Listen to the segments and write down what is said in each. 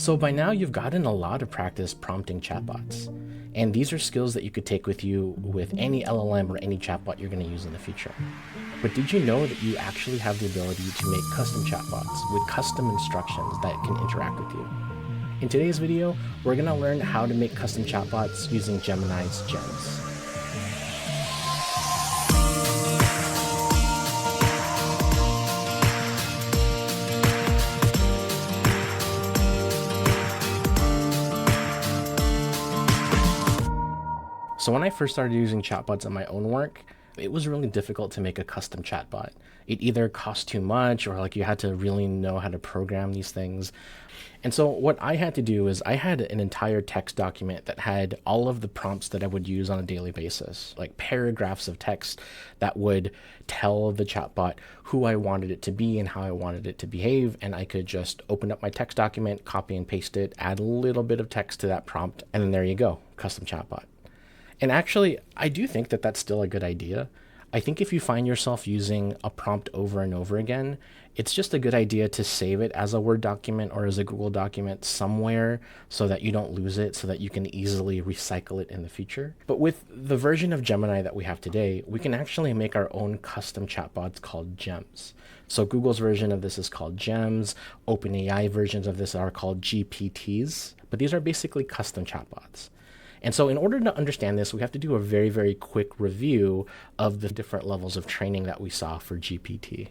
So by now you've gotten a lot of practice prompting chatbots, and these are skills that you could take with you with any LLM or any chatbot you're going to use in the future. But did you know that you actually have the ability to make custom chatbots with custom instructions that can interact with you? In today's video, we're going to learn how to make custom chatbots using Gemini's gems. So when I first started using chatbots in my own work, it was really difficult to make a custom chatbot. It either cost too much or you had to really know how to program these things. And so what I had to do is I had an entire text document that had all of the prompts that I would use on a daily basis, like paragraphs of text that would tell the chatbot who I wanted it to be and how I wanted it to behave. And I could just open up my text document, copy and paste it, add a little bit of text to that prompt, and then there you go, custom chatbot. And actually, I do think that that's still a good idea. I think if you find yourself using a prompt over and over again, it's just a good idea to save it as a Word document or as a Google document somewhere so that you don't lose it, so that you can easily recycle it in the future. But with the version of Gemini that we have today, we can actually make our own custom chatbots called gems. So Google's version of this is called gems. OpenAI versions of this are called GPTs, but these are basically custom chatbots. And so in order to understand this, we have to do a very, very quick review of the different levels of training that we saw for GPT.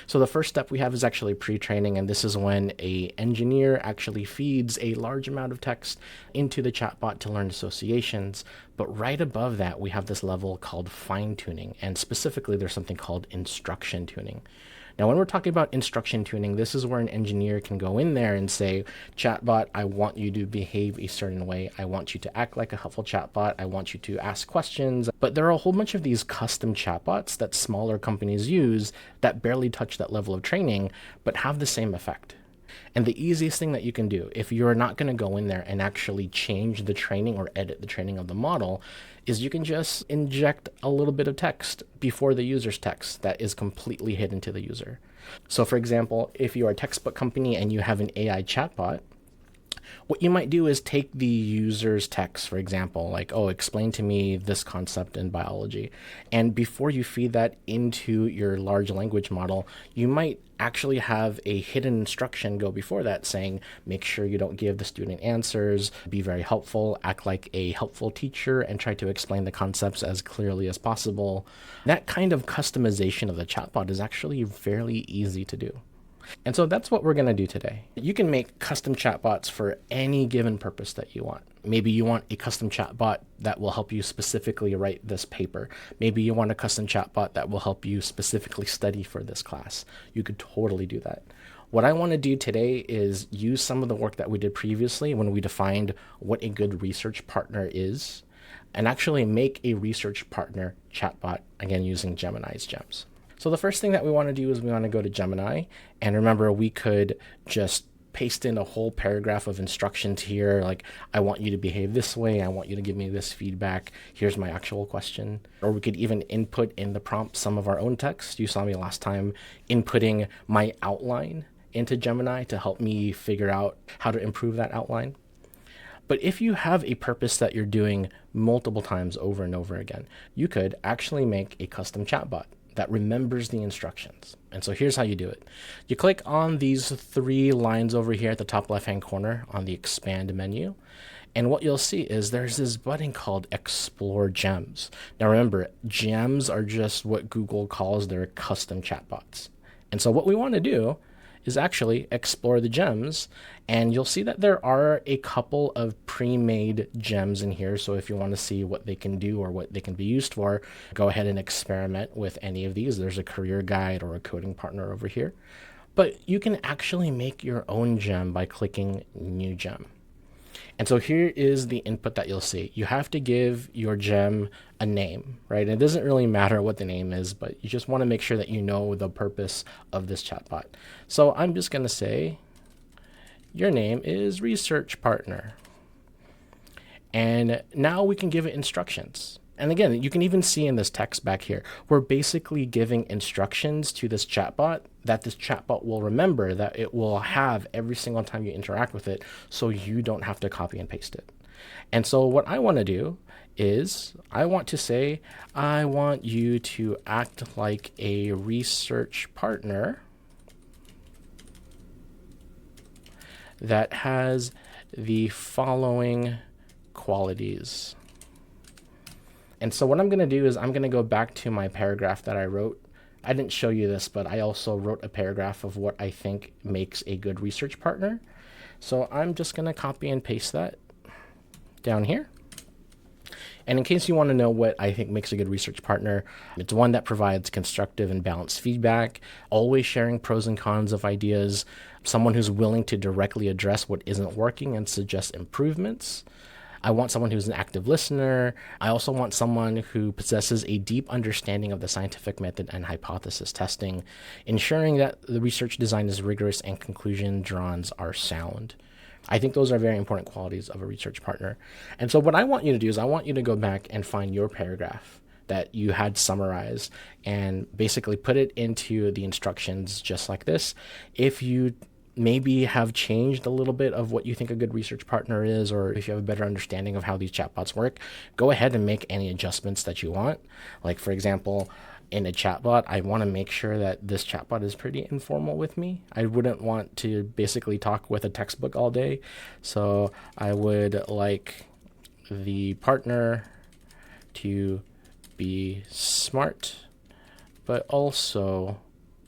So the first step we have is actually pre-training, and this is when an engineer actually feeds a large amount of text into the chatbot to learn associations. But right above that, we have this level called fine-tuning, and specifically there's something called instruction tuning. Now, when we're talking about instruction tuning, this is where an engineer can go in there and say, chatbot, I want you to behave a certain way. I want you to act like a helpful chatbot. I want you to ask questions. But there are a whole bunch of these custom chatbots that smaller companies use that barely touch that level of training, but have the same effect. And the easiest thing that you can do, if you're not going to go in there and actually change the training or edit the training of the model, is you can just inject a little bit of text before the user's text that is completely hidden to the user. So for example, if you are a textbook company and you have an AI chatbot, what you might do is take the user's text, for example, like, oh, explain to me this concept in biology. And before you feed that into your large language model, you might actually have a hidden instruction go before that saying, make sure you don't give the student answers, be very helpful, act like a helpful teacher, and try to explain the concepts as clearly as possible. That kind of customization of the chatbot is actually fairly easy to do. And so that's what we're going to do today. You can make custom chatbots for any given purpose that you want. Maybe you want a custom chatbot that will help you specifically write this paper. Maybe you want a custom chatbot that will help you specifically study for this class. You could totally do that. What I want to do today is use some of the work that we did previously when we defined what a good research partner is, and actually make a research partner chatbot, again, using Gemini's gems. So the first thing that we want to do is we want to go to Gemini, and remember, we could just paste in a whole paragraph of instructions here, like, I want you to behave this way, I want you to give me this feedback, here's my actual question. Or we could even input in the prompt some of our own text. You saw me last time inputting my outline into Gemini to help me figure out how to improve that outline. But if you have a purpose that you're doing multiple times over and over again, you could actually make a custom chatbot that remembers the instructions. And so here's how you do it. You click on these three lines over here at the top left-hand corner on the expand menu. And what you'll see is there's this button called Explore Gems. Now remember, gems are just what Google calls their custom chatbots. And so what we want to do is actually explore the gems, and you'll see that there are a couple of pre-made gems in here. So if you want to see what they can do or what they can be used for, go ahead and experiment with any of these. There's a career guide or a coding partner over here. But you can actually make your own gem by clicking New Gem. And so here is the input that you'll see. You have to give your gem a name, right? It doesn't really matter what the name is, but you just want to make sure that you know the purpose of this chatbot. So I'm just going to say, your name is Research Partner. And now we can give it instructions. And again, you can even see in this text back here, we're basically giving instructions to this chatbot that this chatbot will remember, that it will have every single time you interact with it, so you don't have to copy and paste it. And so what I want to do is I want to say, I want you to act like a research partner that has the following qualities. And so what I'm going to do is I'm going to go back to my paragraph that I wrote. I didn't show you this, but I also wrote a paragraph of what I think makes a good research partner. So I'm just going to copy and paste that down here. And in case you want to know what I think makes a good research partner, it's one that provides constructive and balanced feedback, always sharing pros and cons of ideas, someone who's willing to directly address what isn't working and suggest improvements. I want someone who's an active listener. I also want someone who possesses a deep understanding of the scientific method and hypothesis testing, ensuring that the research design is rigorous and conclusion drawns are sound. I think those are very important qualities of a research partner. And so what I want you to do is I want you to go back and find your paragraph that you had summarized and basically put it into the instructions just like this. If you maybe have changed a little bit of what you think a good research partner is, or if you have a better understanding of how these chatbots work, go ahead and make any adjustments that you want. Like, for example, in a chatbot, I want to make sure that this chatbot is pretty informal with me. I wouldn't want to basically talk with a textbook all day. So I would like the partner to be smart, but also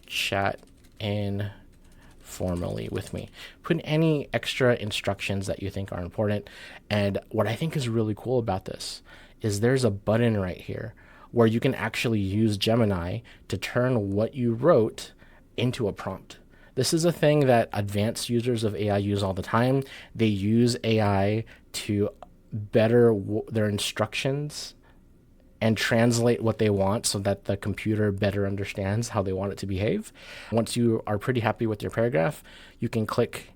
chat informally with me. Put any extra instructions that you think are important. And what I think is really cool about this is there's a button right here where you can actually use Gemini to turn what you wrote into a prompt. This is a thing that advanced users of AI use all the time. They use AI to better their instructions and translate what they want so that the computer better understands how they want it to behave. Once you are pretty happy with your paragraph, you can click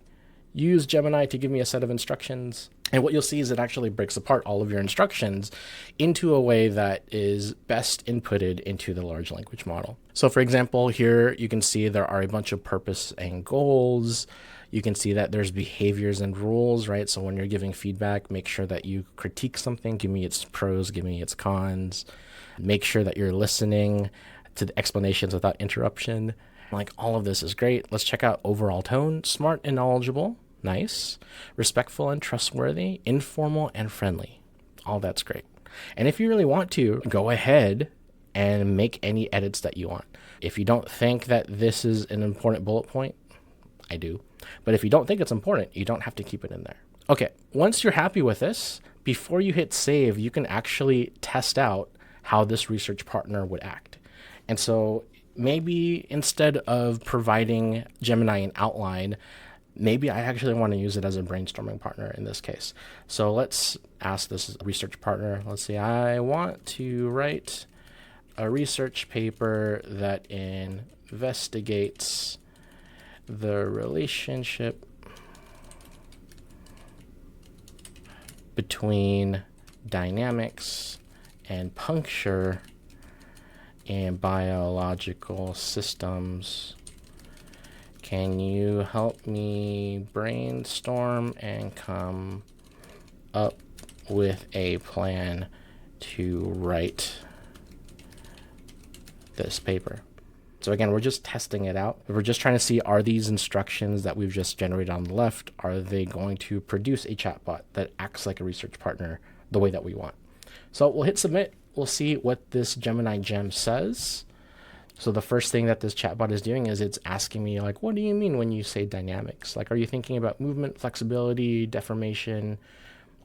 use Gemini to give me a set of instructions. And what you'll see is it actually breaks apart all of your instructions into a way that is best inputted into the large language model. So for example, here you can see there are a bunch of purpose and goals. You can see that there's behaviors and rules, right? So when you're giving feedback, make sure that you critique something. Give me its pros, give me its cons. Make sure that you're listening to the explanations without interruption. Like, all of this is great. Let's check out overall tone. Smart and knowledgeable. Nice. Respectful and trustworthy. Informal and friendly. All that's great. And if you really want to, go ahead and make any edits that you want. If you don't think that this is an important bullet point, I do. But if you don't think it's important, you don't have to keep it in there. Okay, once you're happy with this, before you hit save, you can actually test out how this research partner would act. And so maybe instead of providing Gemini an outline, maybe I actually want to use it as a brainstorming partner in this case. So let's ask this research partner. Let's say I want to write a research paper that investigates the relationship between dynamics and puncture in biological systems. Can you help me brainstorm and come up with a plan to write this paper? So again, we're just testing it out. We're just trying to see, are these instructions that we've just generated on the left, are they going to produce a chatbot that acts like a research partner the way that we want? So we'll hit submit. We'll see what this Gemini gem says. So the first thing that this chatbot is doing is it's asking me, like, what do you mean when you say dynamics? Like, are you thinking about movement, flexibility, deformation,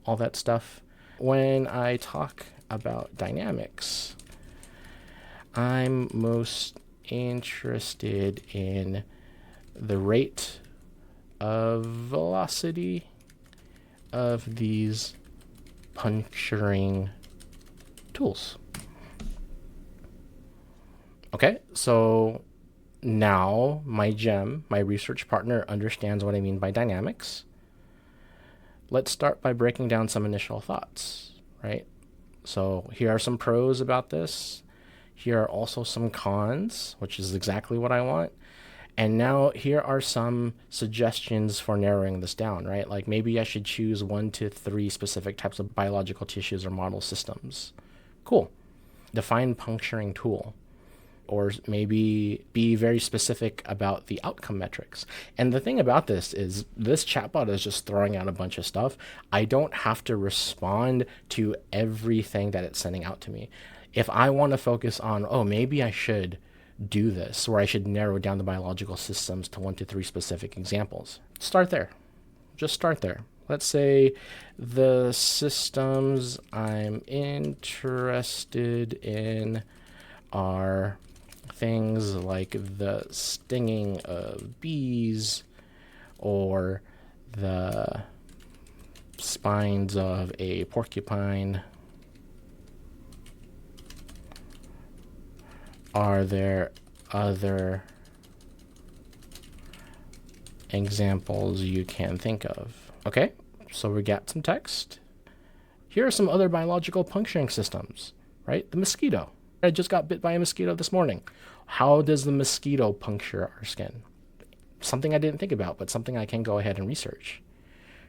all that stuff? When I talk about dynamics, I'm most interested in the rate of velocity of these puncturing tools. Okay, so now my gem, my research partner, understands what I mean by dynamics. Let's start by breaking down some initial thoughts, right? So here are some pros about this. Here are also some cons, which is exactly what I want. And now here are some suggestions for narrowing this down, right? Like maybe I should choose 1 to 3 specific types of biological tissues or model systems. Cool. Define puncturing tool. Or maybe be very specific about the outcome metrics. And the thing about this is this chatbot is just throwing out a bunch of stuff. I don't have to respond to everything that it's sending out to me. If I want to focus on, oh, maybe I should do this, or I should narrow down the biological systems to 1 to 3 specific examples, start there. Just start there. Let's say the systems I'm interested in are things like the stinging of bees or the spines of a porcupine. Are there other examples you can think of? Okay, so we got some text. Here are some other biological puncturing systems, right? The mosquito. I just got bit by a mosquito this morning. How does the mosquito puncture our skin? Something I didn't think about, but something I can go ahead and research.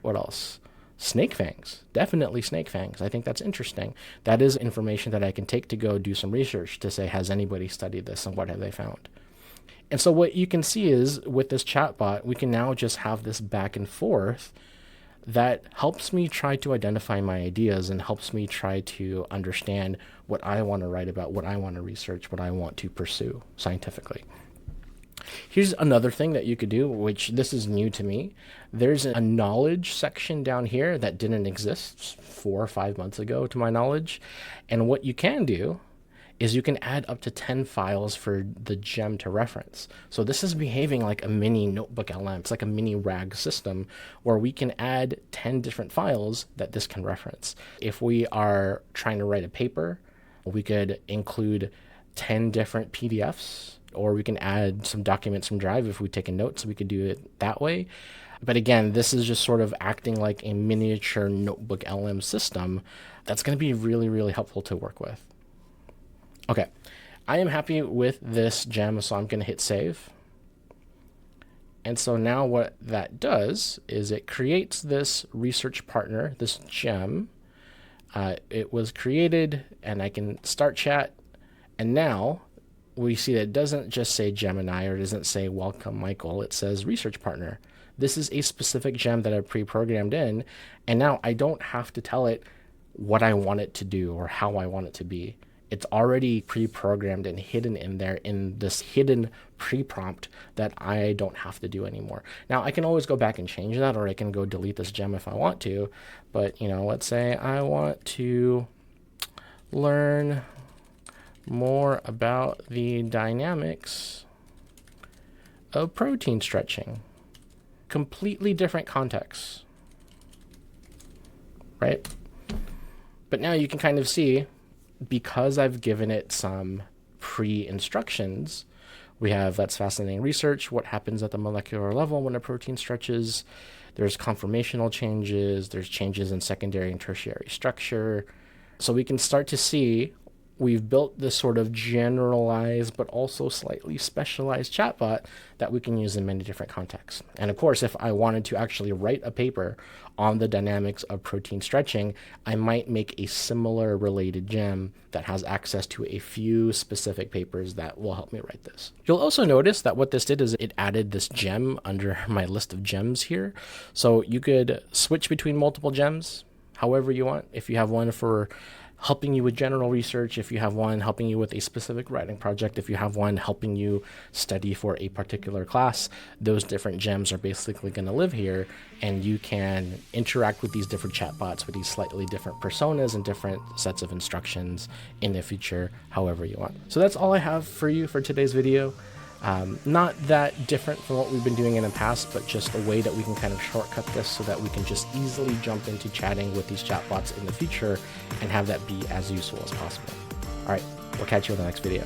What else? Snake fangs. Definitely snake fangs. I think that's interesting. That is information that I can take to go do some research to say, has anybody studied this and what have they found? And so what you can see is with this chatbot, we can now just have this back and forth that helps me try to identify my ideas and helps me try to understand what I want to write about, what I want to research, what I want to pursue scientifically. Here's another thing that you could do, which this is new to me. There's a knowledge section down here that didn't exist 4 or 5 months ago, to my knowledge. And what you can do is you can add up to 10 files for the gem to reference. So this is behaving like a mini notebook LM. It's like a mini RAG system where we can add 10 different files that this can reference. If we are trying to write a paper, we could include 10 different PDFs, or we can add some documents from Drive if we take a note, so we could do it that way. But again, this is just sort of acting like a miniature notebook LM system that's going to be really, really helpful to work with. Okay, I am happy with this gem, so I'm going to hit save. And so now what that does is it creates this research partner, this gem. It was created, and I can start chat. And now we see that it doesn't just say Gemini, or it doesn't say welcome Michael. It says research partner. This is a specific gem that I pre-programmed in. And now I don't have to tell it what I want it to do or how I want it to be. It's already pre-programmed and hidden in there in this hidden pre-prompt that I don't have to do anymore. Now I can always go back and change that, or I can go delete this gem if I want to. But, let's say I want to learn more about the dynamics of protein stretching. Completely different contexts, right? But now you can kind of see, because I've given it some pre-instructions, we have that's fascinating research, what happens at the molecular level when a protein stretches. There's conformational changes, there's changes in secondary and tertiary structure. So we can start to see we've built this sort of generalized but also slightly specialized chatbot that we can use in many different contexts. And of course, if I wanted to actually write a paper on the dynamics of protein stretching, I might make a similar related gem that has access to a few specific papers that will help me write this. You'll also notice that what this did is it added this gem under my list of gems here. So you could switch between multiple gems however you want. If you have one for helping you with general research, if you have one helping you with a specific writing project, if you have one helping you study for a particular class, those different gems are basically going to live here, and you can interact with these different chatbots with these slightly different personas and different sets of instructions in the future, however you want. So that's all I have for you for today's video. Not that different from what we've been doing in the past, but just a way that we can kind of shortcut this so that we can just easily jump into chatting with these chatbots in the future and have that be as useful as possible. All right, we'll catch you in the next video.